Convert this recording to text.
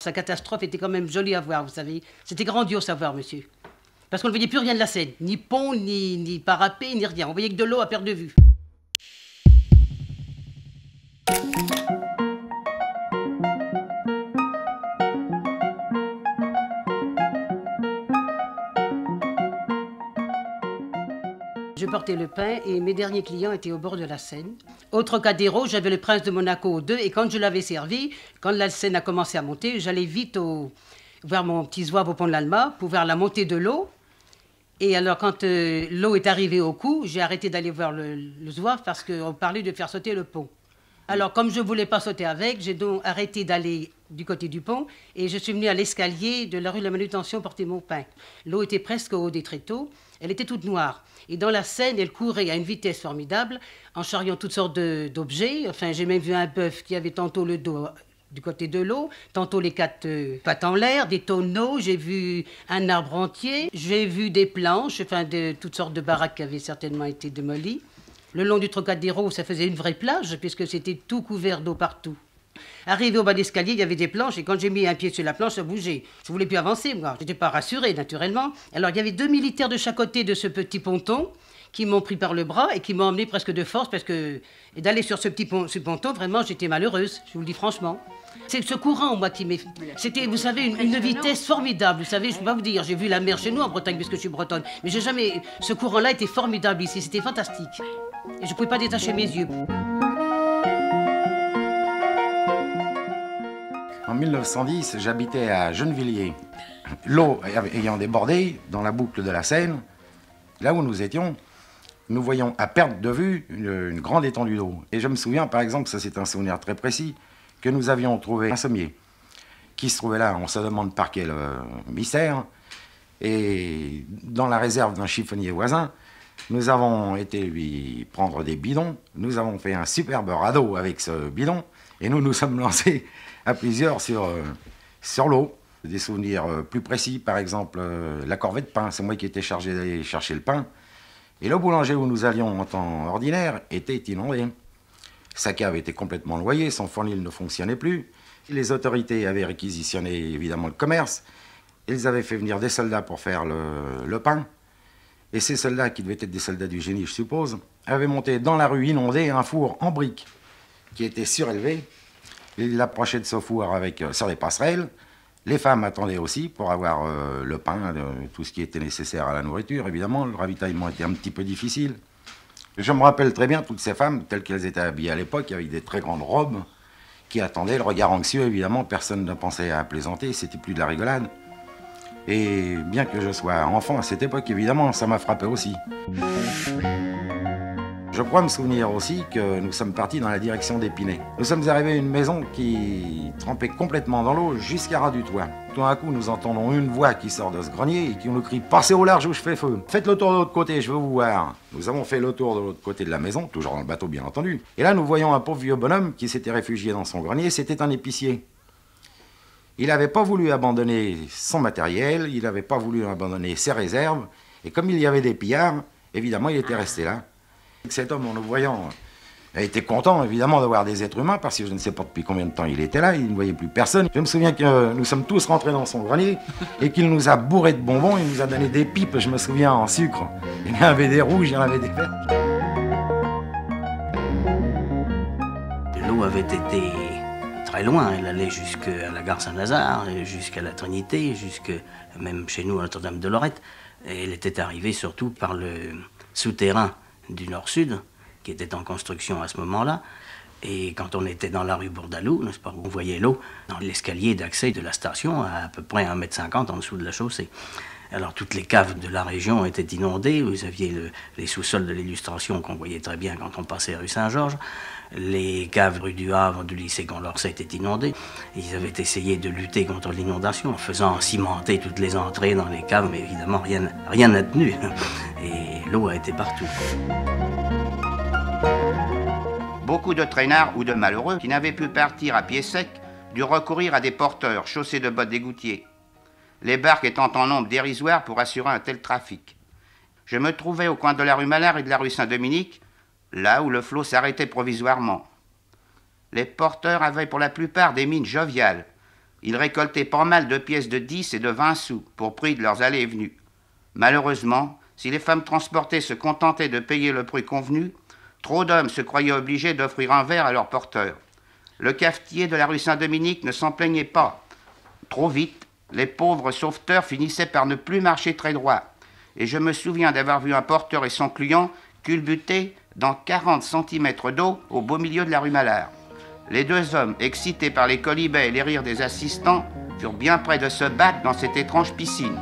Sa catastrophe était quand même jolie à voir, vous savez. C'était grandiose à voir, monsieur. Parce qu'on ne voyait plus rien de la Seine. Ni pont, ni parapet, ni rien. On voyait que de l'eau à perte de vue. Je portais le pain et mes derniers clients étaient au bord de la Seine. Au Trocadéro, j'avais le prince de Monaco au 2 et quand je l'avais servi, quand la Seine a commencé à monter, j'allais vite vers mon petit zouave au pont de l'Alma pour voir la montée de l'eau. Et alors quand l'eau est arrivée au cou, j'ai arrêté d'aller voir le zouave parce qu'on parlait de faire sauter le pont. Alors comme je ne voulais pas sauter avec, j'ai donc arrêté d'aller du côté du pont et je suis venue à l'escalier de la rue de la Manutention porter mon pain. L'eau était presque au haut des tréteaux, elle était toute noire. Et dans la Seine, elle courait à une vitesse formidable, en charriant toutes sortes d'objets. Enfin, j'ai même vu un bœuf qui avait tantôt le dos du côté de l'eau, tantôt les quatre pattes en l'air, des tonneaux, j'ai vu un arbre entier, j'ai vu des planches, enfin, de toutes sortes de baraques qui avaient certainement été démolies. Le long du Trocadéro, ça faisait une vraie plage, puisque c'était tout couvert d'eau partout. Arrivé au bas d'escalier, il y avait des planches, et quand j'ai mis un pied sur la planche, ça bougeait. Je ne voulais plus avancer, moi. Je n'étais pas rassurée, naturellement. Alors, il y avait 2 militaires de chaque côté de ce petit ponton qui m'ont pris par le bras et qui m'ont emmené presque de force, parce que d'aller sur ce ponton, vraiment, j'étais malheureuse, je vous le dis franchement. C'est ce courant, moi, qui m'est... C'était, vous savez, une vitesse formidable. Vous savez, je ne peux pas vous dire, j'ai vu la mer chez nous en Bretagne, puisque je suis bretonne, mais j'ai jamais... Ce courant-là était formidable ici, c'était fantastique. Et je ne pouvais pas détacher mes yeux. En 1910, j'habitais à Gennevilliers. L'eau ayant débordé dans la boucle de la Seine, là où nous étions, nous voyions à perte de vue une grande étendue d'eau. Et je me souviens, par exemple, ça c'est un souvenir très précis, que nous avions trouvé un sommier qui se trouvait là, on se demande par quel mystère, et dans la réserve d'un chiffonnier voisin, nous avons été lui prendre des bidons, nous avons fait un superbe radeau avec ce bidon, et nous nous sommes lancés à plusieurs sur l'eau. Des souvenirs plus précis, par exemple, la corvée de pain, c'est moi qui étais chargé d'aller chercher le pain, et le boulanger où nous allions en temps ordinaire était inondé. Sa cave était complètement noyée, son fournil ne fonctionnait plus. Les autorités avaient réquisitionné évidemment le commerce, ils avaient fait venir des soldats pour faire le pain, et ces soldats, qui devaient être des soldats du génie je suppose, avaient monté dans la rue inondée un four en briques qui était surélevé. Ils l'approchaient de ce four sur les passerelles. Les femmes attendaient aussi pour avoir le pain, tout ce qui était nécessaire à la nourriture, évidemment. Le ravitaillement était un petit peu difficile. Je me rappelle très bien toutes ces femmes, telles qu'elles étaient habillées à l'époque, avec des très grandes robes, qui attendaient, le regard anxieux, évidemment. Personne ne pensait à plaisanter, c'était plus de la rigolade. Et bien que je sois enfant à cette époque, évidemment, ça m'a frappé aussi. Je crois me souvenir aussi que nous sommes partis dans la direction d'Épinay. Nous sommes arrivés à une maison qui trempait complètement dans l'eau jusqu'à ras du toit. Tout d'un coup, nous entendons une voix qui sort de ce grenier et qui nous crie « Passez au large où je fais feu. Faites le tour de l'autre côté, je veux vous voir. » Nous avons fait le tour de l'autre côté de la maison, toujours dans le bateau bien entendu. Et là, nous voyons un pauvre vieux bonhomme qui s'était réfugié dans son grenier. C'était un épicier. Il n'avait pas voulu abandonner son matériel, il n'avait pas voulu abandonner ses réserves. Et comme il y avait des pillards, évidemment, il était resté là. Cet homme, en nous voyant, a été content, évidemment, de voir des êtres humains, parce que je ne sais pas depuis combien de temps il était là, il ne voyait plus personne. Je me souviens que nous sommes tous rentrés dans son grenier, et qu'il nous a bourré de bonbons, il nous a donné des pipes, je me souviens, en sucre. Il y en avait des rouges, il y en avait des verts. L'eau avait été très loin, elle allait jusqu'à la gare Saint-Lazare, jusqu'à la Trinité, jusque même chez nous à Notre-Dame-de-Lorette. Et elle était arrivée surtout par le souterrain du Nord-Sud, qui était en construction à ce moment-là. Et quand on était dans la rue Bourdaloue, n'est-ce pas, on voyait l'eau dans l'escalier d'accès de la station, à peu près 1,50 m en dessous de la chaussée. Alors toutes les caves de la région étaient inondées, vous aviez les sous-sols de l'Illustration qu'on voyait très bien quand on passait rue Saint-Georges. Les caves rue du Havre du lycée Condorcet étaient inondées. Ils avaient essayé de lutter contre l'inondation en faisant cimenter toutes les entrées dans les caves, mais évidemment rien n'a tenu. Et l'eau a été partout. Beaucoup de traînards ou de malheureux qui n'avaient pu partir à pied sec durent recourir à des porteurs chaussés de bottes d'égoutier, les barques étant en nombre dérisoire pour assurer un tel trafic. Je me trouvais au coin de la rue Malard et de la rue Saint-Dominique, là où le flot s'arrêtait provisoirement. Les porteurs avaient pour la plupart des mines joviales. Ils récoltaient pas mal de pièces de 10 et de 20 sous pour prix de leurs allées et venues. Malheureusement, si les femmes transportées se contentaient de payer le prix convenu, trop d'hommes se croyaient obligés d'offrir un verre à leur porteur. Le cafetier de la rue Saint-Dominique ne s'en plaignait pas. Trop vite, les pauvres sauveteurs finissaient par ne plus marcher très droit. Et je me souviens d'avoir vu un porteur et son client culbuter dans 40 cm d'eau au beau milieu de la rue Malard. Les deux hommes, excités par les quolibets et les rires des assistants, furent bien près de se battre dans cette étrange piscine.